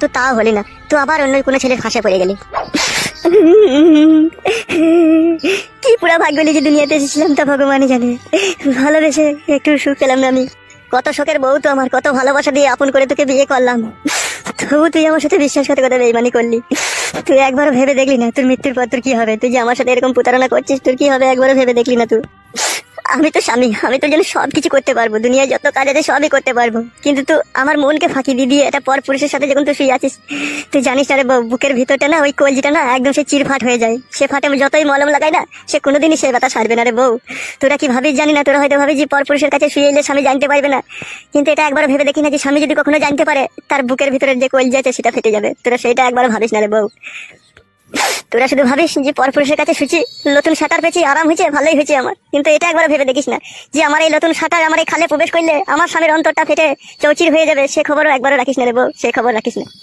তো তা হলি না, তুই আবার অন্য কোনো ছেলের ফাঁসে পড়ে গেলি। কি পুরা ভাগ্য নিয়ে যে দুনিয়াতে এসেছিলাম তা ভগবানই জানে। ভালোবেসে একটু সুখ পেলাম না আমি। কত শখের বউ তো আমার, কত ভালোবাসা দিয়ে আপন করে তোকে বিয়ে করলাম, তবু তুই আমার সাথে বিশ্বাসঘাতকতা বেইমানি করলি। তুই একবারও ভেবে দেখলি না তোর মৃত্যুর পর তোর কি হবে? তুই যে আমার সাথে এরকম প্রতারণা করছিস, তোর কি হবে একবারও ভেবে দেখলি না তুই? আমি তো স্বামী, আমি তোর জন্য সবকিছু করতে পারবো, দুনিয়ায় যত কাজ আছে সবই করতে পারবো, কিন্তু তুই আমার মনকে ফাঁকি দিয়ে এটা পর পুরুষের সাথে যখন তুই শুয়ে আছিস, তুই জানিস না রে বুকের ভিতরটা না, ওই কলজিটা না একদম সে চিরফাট হয়ে যায়। সে ফাটে আমি যতই মলম লাগাই না, সে কোনোদিনই সে ব্যথা সারবে না রে বউ। তোরা কি ভাবিস জানি না, তোরা হয়তো ভাবিস যে পর পুরুষের কাছে শুয়ে এলে স্বামী জানতে পারবে না, কিন্তু এটা একবার ভেবে দেখি না যে স্বামী যদি কখনো জানতে পারে, তার বুকের ভিতরের যে কলজি আছে সেটা ফেটে যাবে। তোরা সেটা একবার ভাবিস না রে বউ। তোরা শুধু ভাবিস যে পরপুরুষের কাছে শুচি, নতুন সাঁতার পেয়েছি, আরাম হয়েছে, ভালোই হয়েছে আমার, কিন্তু এটা একবার ভেবে দেখিস না যে আমার এই নতুন সাঁতার আমার এই খালে প্রবেশ করলে আমার স্বামীর অন্তরটা ফেটে চৌচির হয়ে যাবে। সে খবরও একবারও রাখিস না রে বউ, সে খবর রাখিস না।